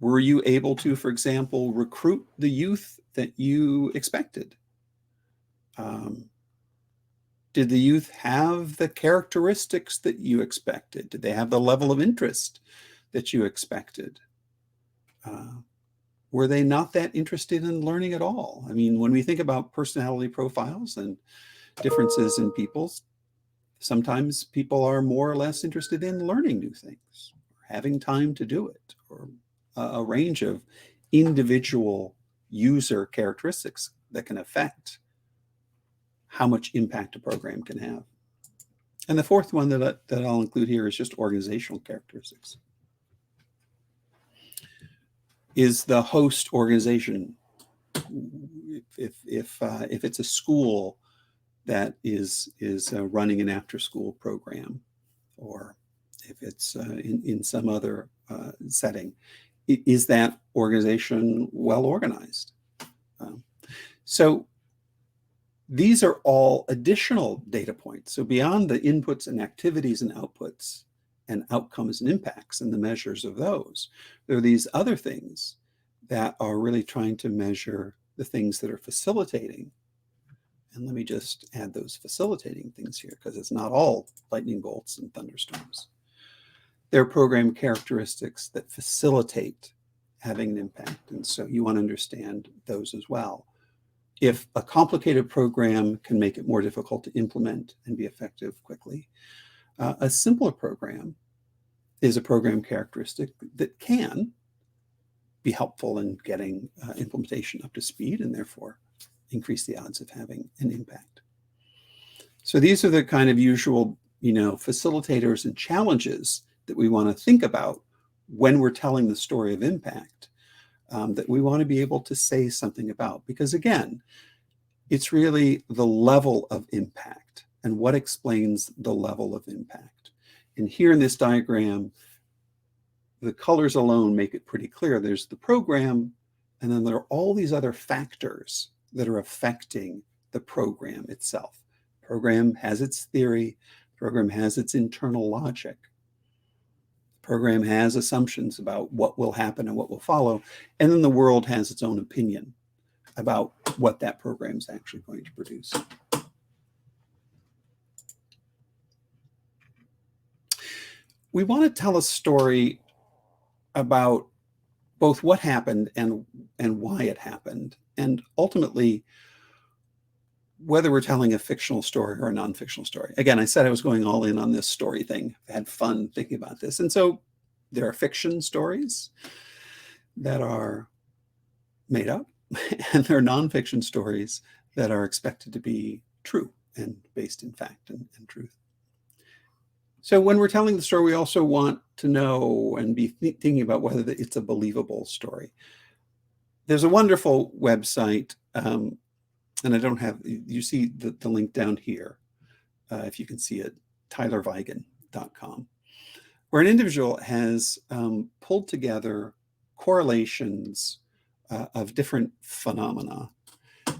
Were you able to, for example, recruit the youth that you expected? Did the youth have the characteristics that you expected? Did they have the level of interest that you expected? Were they not that interested in learning at all? I mean, when we think about personality profiles and differences in people, sometimes people are more or less interested in learning new things, or having time to do it, or a range of individual user characteristics that can affect how much impact a program can have. And the fourth one that I'll include here is just organizational characteristics. Is the host organization, if it's a school that is running an after-school program, or if it's in some other setting, is that organization well organized? So these are all additional data points. So beyond the inputs and activities and outputs and outcomes and impacts and the measures of those, there are these other things that are really trying to measure the things that are facilitating. And let me just add those facilitating things here, because it's not all lightning bolts and thunderstorms. There are program characteristics that facilitate having an impact. And so you want to understand those as well. If a complicated program can make it more difficult to implement and be effective quickly, a simpler program is a program characteristic that can be helpful in getting implementation up to speed, and therefore increase the odds of having an impact. So these are the kind of usual, facilitators and challenges that we want to think about when we're telling the story of impact, that we want to be able to say something about. Because again, it's really the level of impact and what explains the level of impact. And here in this diagram, the colors alone make it pretty clear. There's the program, and then there are all these other factors that are affecting the program itself. The program has its theory, the program has its internal logic. The program has assumptions about what will happen and what will follow, and then the world has its own opinion about what that program is actually going to produce. We want to tell a story about both what happened and why it happened, and ultimately whether we're telling a fictional story or a non-fictional story. Again, I said I was going all in on this story thing. I had fun thinking about this. And so there are fiction stories that are made up, and there are non-fiction stories that are expected to be true and based in fact and truth. So when we're telling the story, we also want to know and be thinking about whether it's a believable story. There's a wonderful website, and I don't have, you see the link down here, if you can see it, tylervigen.com, where an individual has pulled together correlations of different phenomena.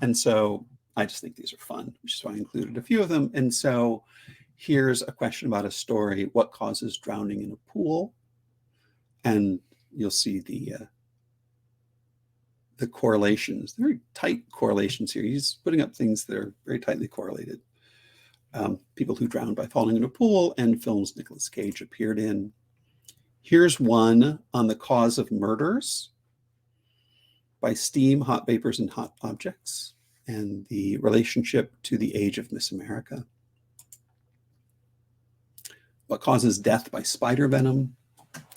And so I just think these are fun, which is why I included a few of them. And so here's a question about a story: what causes drowning in a pool? And you'll see the correlations, very tight correlations here. He's putting up things that are very tightly correlated. People who drowned by falling in a pool, and films Nicolas Cage appeared in. Here's one on the cause of murders by steam, hot vapors, and hot objects, and the relationship to the age of Miss America. What causes death by spider venom,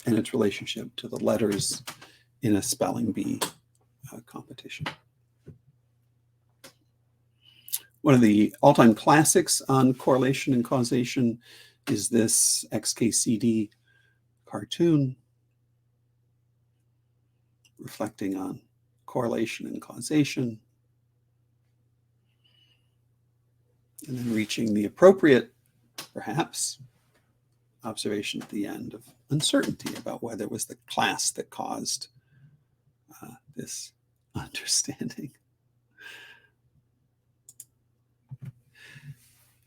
and its relationship to the letters in a spelling bee competition. One of the all-time classics on correlation and causation is this XKCD cartoon reflecting on correlation and causation, and then reaching the appropriate, perhaps, observation at the end of uncertainty about whether it was the class that caused this understanding.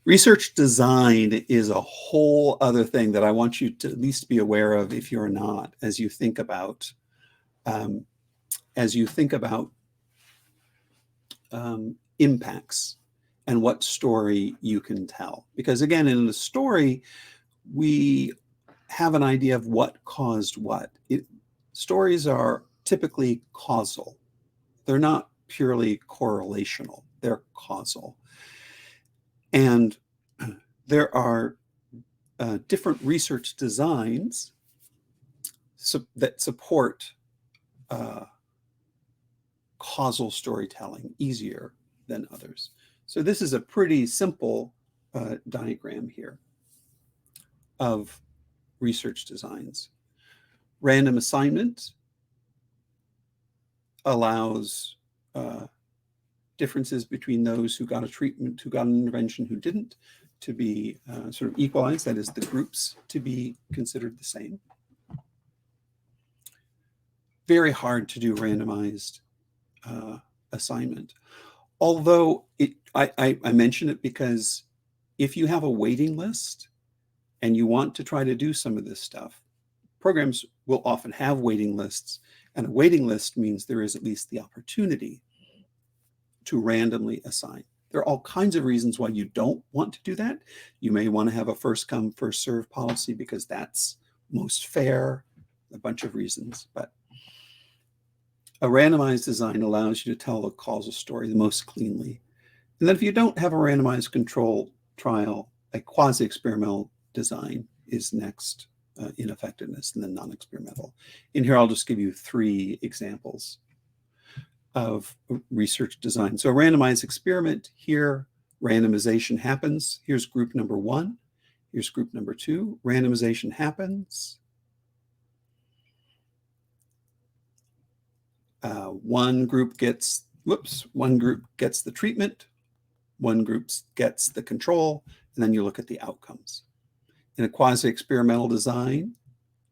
Research design is a whole other thing that I want you to at least be aware of if you're not, as you think about um, impacts and what story you can tell. Because again, in the story, we have an idea of what caused what. Stories are typically causal. They're not purely correlational, they're causal. And there are different research designs that support causal storytelling easier than others. So this is a pretty simple diagram here of research designs. Random assignment allows differences between those who got a treatment, who got an intervention, who didn't, to be sort of equalized, that is, the groups to be considered the same. Very hard to do randomized assignment. Although I mention it because if you have a waiting list and you want to try to do some of this stuff, programs will often have waiting lists, and a waiting list means there is at least the opportunity to randomly assign. There are all kinds of reasons why you don't want to do that. You may want to have a first come, first serve policy because that's most fair, a bunch of reasons. But a randomized design allows you to tell the causal story the most cleanly. And then if you don't have a randomized control trial, a quasi-experimental design is next in effectiveness, and then non-experimental. In here, I'll just give you 3 examples of research design. So a randomized experiment here, randomization happens. Here's group number 1. Here's group number 2. Randomization happens. One group gets the treatment, one group gets the control, and then you look at the outcomes. In a quasi-experimental design,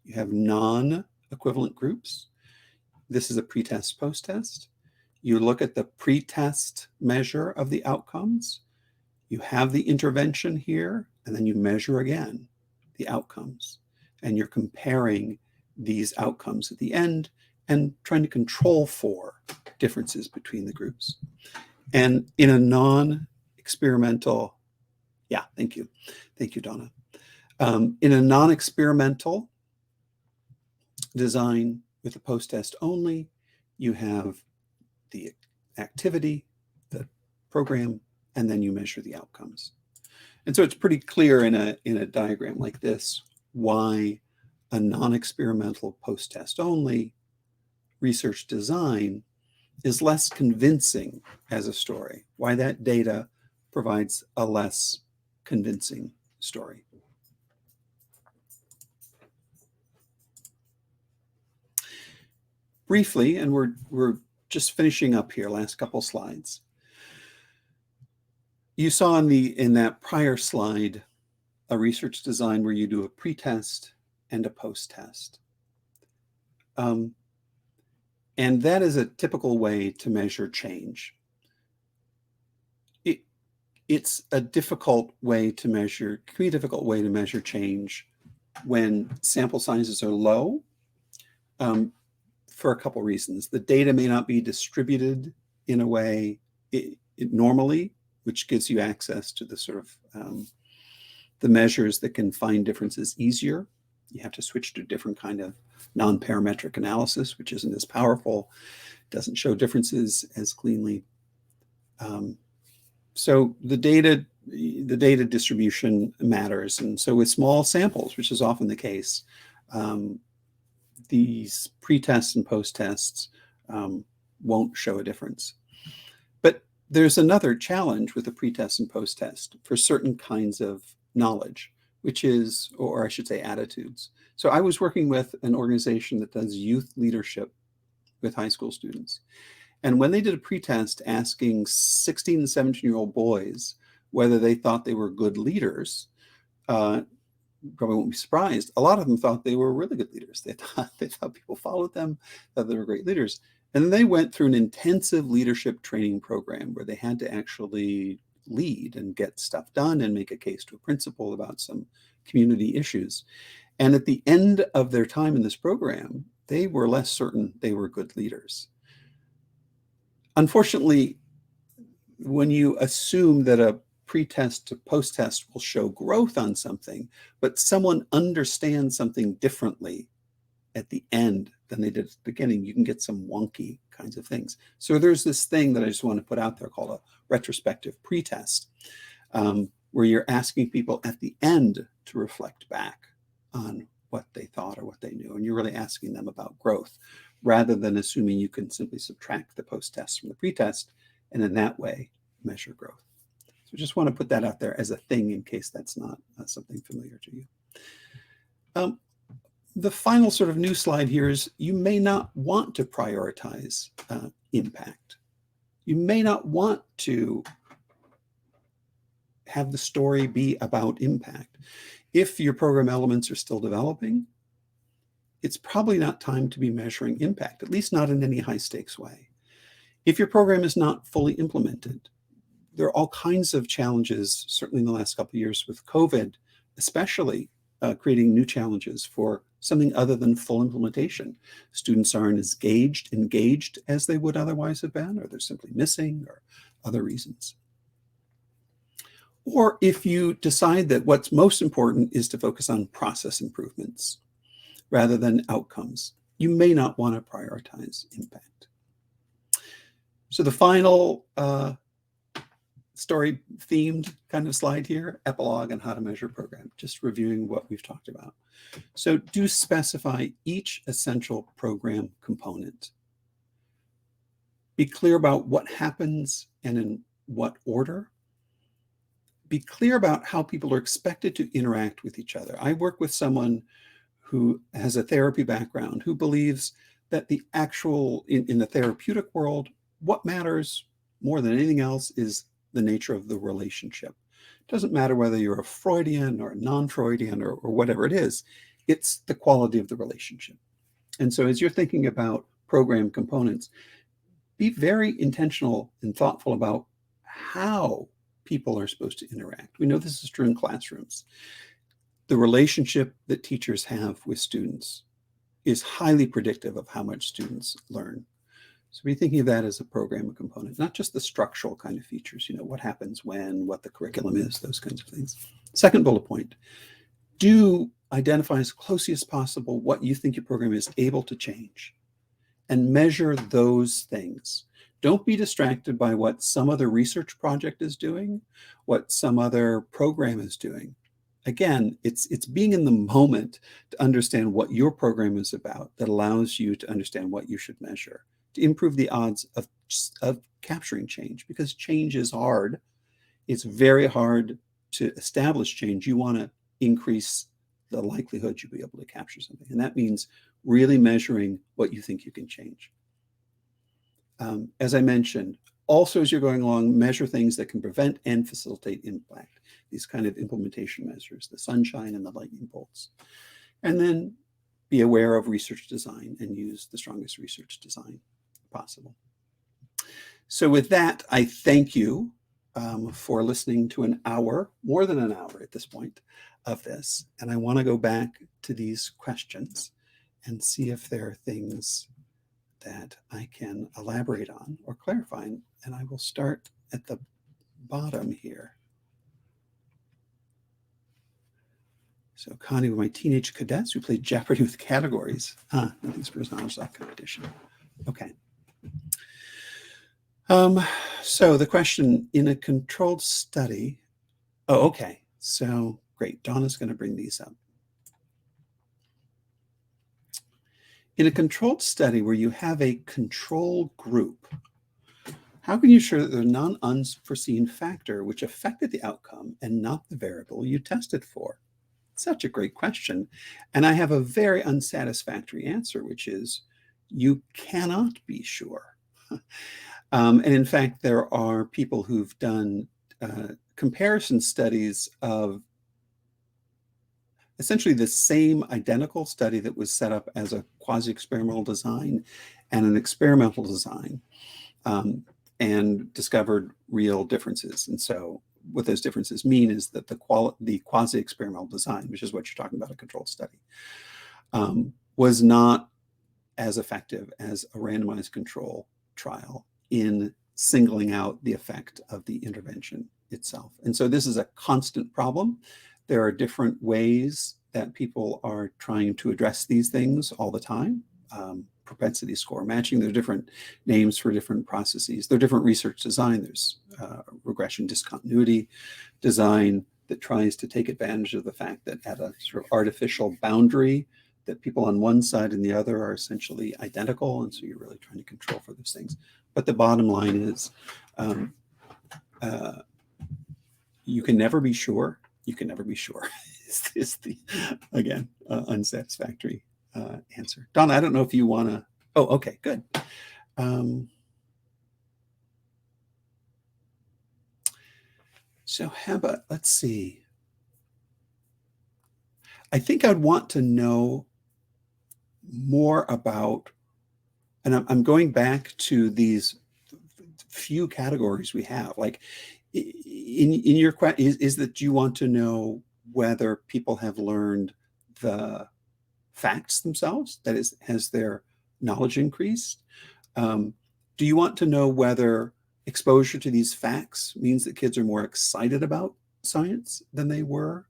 you have non-equivalent groups. This is a pretest, post-test. You look at the pretest measure of the outcomes. You have the intervention here, and then you measure again the outcomes. And you're comparing these outcomes at the end and trying to control for differences between the groups. And in a non-experimental, thank you, Donna. In a non-experimental design with a post-test only, you have the activity, the program, and then you measure the outcomes. And so it's pretty clear in a diagram like this why a non-experimental post-test only research design is less convincing as a story, why that data provides a less convincing story. Briefly, and we're just finishing up here, last couple slides. You saw in that prior slide a research design where you do a pretest and a post-test. And that is a typical way to measure change. It's a difficult way to measure, can be a difficult way to measure change when sample sizes are low, for a couple reasons. The data may not be distributed in a way normally, which gives you access to the sort of the measures that can find differences easier. You have to switch to a different kind of non-parametric analysis, which isn't as powerful, doesn't show differences as cleanly. So the data distribution matters. And so with small samples, which is often the case, these pre-tests and post-tests won't show a difference. But there's another challenge with the pre-test and post-test for certain kinds of knowledge, which is, or I should say, attitudes. So I was working with an organization that does youth leadership with high school students. And when they did a pretest asking 16 and 17-year-old boys whether they thought they were good leaders, probably won't be surprised, a lot of them thought they were really good leaders. They thought people followed them, that they were great leaders. And then they went through an intensive leadership training program where they had to actually lead and get stuff done and make a case to a principal about some community issues. And at the end of their time in this program, they were less certain they were good leaders. Unfortunately, when you assume that a pre-test to post-test will show growth on something, but someone understands something differently at the end than they did at the beginning, you can get some wonky kinds of things. So there's this thing that I just want to put out there called a retrospective pre-test, where you're asking people at the end to reflect back on what they thought or what they knew. And you're really asking them about growth rather than assuming you can simply subtract the post-test from the pre-test and in that way measure growth. So just want to put that out there as a thing in case that's not something familiar to you. The final sort of new slide here is you may not want to prioritize impact. You may not want to have the story be about impact. If your program elements are still developing, it's probably not time to be measuring impact, at least not in any high stakes way. If your program is not fully implemented, there are all kinds of challenges, certainly in the last couple of years with COVID, especially creating new challenges for something other than full implementation. Students aren't as engaged as they would otherwise have been, or they're simply missing, or other reasons. Or if you decide that what's most important is to focus on process improvements rather than outcomes, you may not want to prioritize impact. So the final story themed kind of slide here, epilogue on how to measure program, just reviewing what we've talked about. So do specify each essential program component. Be clear about what happens and in what order. Be clear about how people are expected to interact with each other. I work with someone who has a therapy background who believes that the actual, in the therapeutic world, what matters more than anything else is the nature of the relationship. It doesn't matter whether you're a Freudian or a non-Freudian or whatever it is, it's the quality of the relationship. And so as you're thinking about program components, be very intentional and thoughtful about how people are supposed to interact. We know this is true in classrooms. The relationship that teachers have with students is highly predictive of how much students learn. So be thinking of that as a program component, not just the structural kind of features, what happens when, what the curriculum is, those kinds of things. Second bullet point, do identify as closely as possible what you think your program is able to change and measure those things. Don't be distracted by what some other research project is doing, what some other program is doing. Again, it's being in the moment to understand what your program is about that allows you to understand what you should measure, to improve the odds of capturing change, because change is hard. It's very hard to establish change. You want to increase the likelihood you'll be able to capture something. And that means really measuring what you think you can change. As I mentioned, also as you're going along, measure things that can prevent and facilitate impact. These kind of implementation measures, the sunshine and the lightning bolts. And then be aware of research design and use the strongest research design possible. So with that, I thank you for listening to an hour, more than an hour at this point, of this. And I want to go back to these questions and see if there are things that I can elaborate on or clarify. And I will start at the bottom here. So Connie, with my teenage cadets who played Jeopardy with categories. Nothing's for knowledge that competition. Okay. So the question, in a controlled study, oh, okay. So great, Donna's going to bring these up. In a controlled study where you have a control group, how can you ensure that there's no unforeseen factor which affected the outcome and not the variable you tested for? Such a great question. And I have a very unsatisfactory answer, which is you cannot be sure. And in fact, there are people who've done comparison studies of essentially the same identical study that was set up as a quasi-experimental design and an experimental design and discovered real differences. And so what those differences mean is that the quasi-experimental design, which is what you're talking about, a controlled study, was not as effective as a randomized control trial in singling out the effect of the intervention itself. And so this is a constant problem. There are different ways that people are trying to address these things all the time. Propensity score matching, there are different names for different processes. There are different research design. There's regression discontinuity design that tries to take advantage of the fact that at a sort of artificial boundary that people on one side and the other are essentially identical. And so you're really trying to control for those things. But the bottom line is you can never be sure. You can never be sure is the, again, unsatisfactory answer. Donna, I don't know if you want to. Oh, okay, good. So how about, let's see. I think I'd want to know more about, and I'm going back to these few categories we have. Like in your question, is that you want to know whether people have learned the facts themselves? That is, has their knowledge increased? Do you want to know whether exposure to these facts means that kids are more excited about science than they were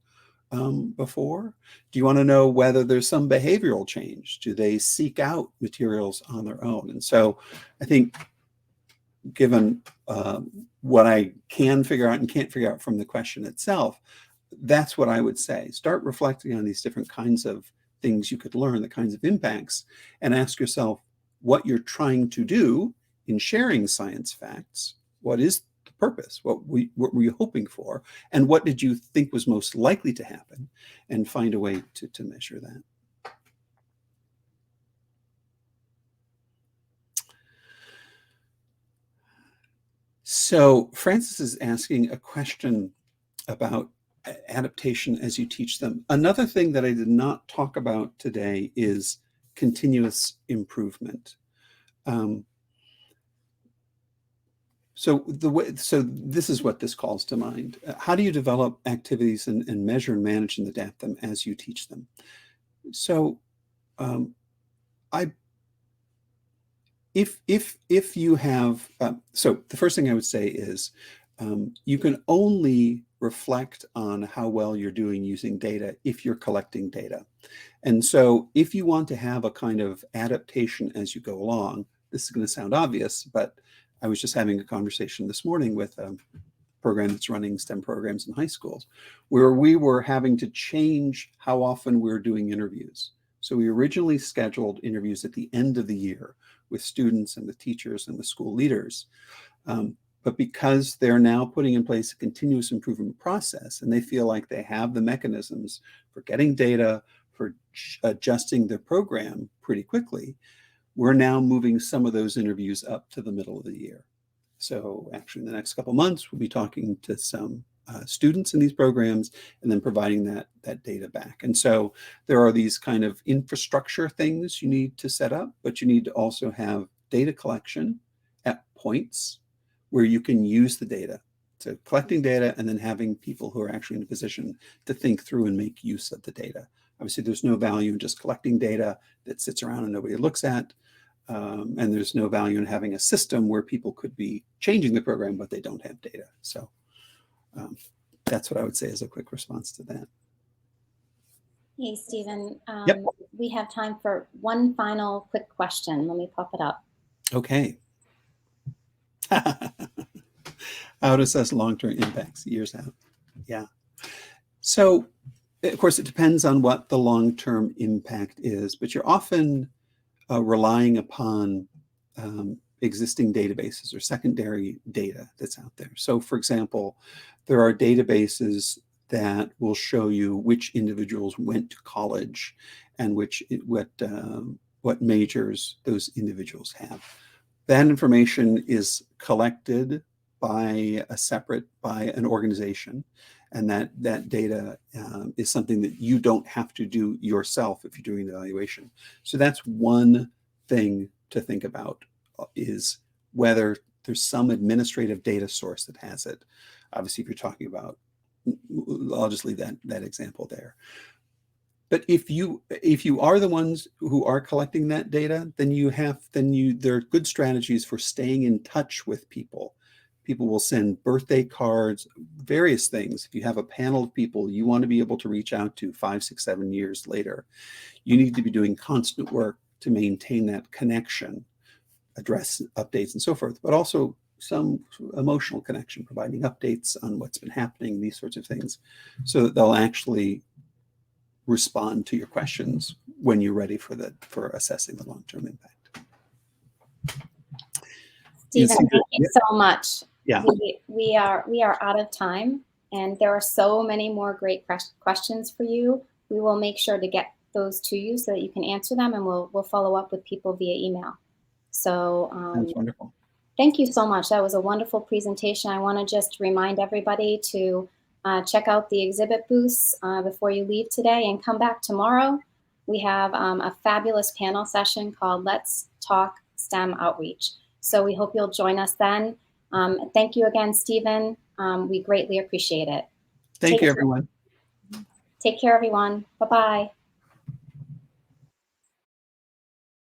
before? Do you want to know whether there's some behavioral change? Do they seek out materials on their own? And so I think given what I can figure out and can't figure out from the question itself, that's what I would say. Start reflecting on these different kinds of things you could learn, the kinds of impacts, and ask yourself what you're trying to do in sharing science facts. What is the purpose? What were you hoping for? And what did you think was most likely to happen? And find a way to measure that. So Francis is asking a question about adaptation as you teach them. Another thing that I did not talk about today is continuous improvement. So this is what this calls to mind. How do you develop activities and measure and manage and adapt them as you teach them? So if you have, so the first thing I would say is you can only reflect on how well you're doing using data if you're collecting data. And so if you want to have a kind of adaptation as you go along, this is going to sound obvious, but I was just having a conversation this morning with a program that's running STEM programs in high schools, where we were having to change how often we're doing interviews. So we originally scheduled interviews at the end of the year with students and with teachers and with school leaders. But because they're now putting in place a continuous improvement process and they feel like they have the mechanisms for getting data, for adjusting their program pretty quickly, we're now moving some of those interviews up to the middle of the year. So actually in the next couple of months, we'll be talking to some students in these programs and then providing that data back. And so there are these kind of infrastructure things you need to set up, but you need to also have data collection at points where you can use the data. So collecting data and then having people who are actually in a position to think through and make use of the data. Obviously, there's no value in just collecting data that sits around and nobody looks at. And there's no value in having a system where people could be changing the program, but they don't have data. So that's what I would say as a quick response to that. Hey, Stephen, Yep. We have time for one final quick question. Let me pop it up. Okay. How to assess long-term impacts years out. Yeah. So, of course, it depends on what the long-term impact is, but you're often relying upon existing databases or secondary data that's out there. So, for example, there are databases that will show you which individuals went to college and what majors those individuals have. That information is collected by an organization, and that data is something that you don't have to do yourself if you're doing the evaluation. So that's one thing to think about, is whether there's some administrative data source that has it. Obviously, if you're talking about, I'll just leave that example there. But if you are the ones who are collecting that data, then there are good strategies for staying in touch with people. People will send birthday cards, various things. If you have a panel of people you want to be able to reach out to 5, 6, 7 years later, you need to be doing constant work to maintain that connection, address updates and so forth, but also some emotional connection, providing updates on what's been happening, these sorts of things, so that they'll actually respond to your questions when you're ready for assessing the long-term impact. Stephen, thank you so much. Yeah. We are out of time, and there are so many more great questions for you. We will make sure to get those to you so that you can answer them, and we'll follow up with people via email. So that's wonderful. Thank you so much. That was a wonderful presentation. I want to just remind everybody to check out the exhibit booths before you leave today, and come back tomorrow. We have a fabulous panel session called Let's Talk STEM Outreach. So we hope you'll join us then. Thank you again, Stephen. We greatly appreciate it. Thank you, everyone. Take care, everyone. Bye-bye.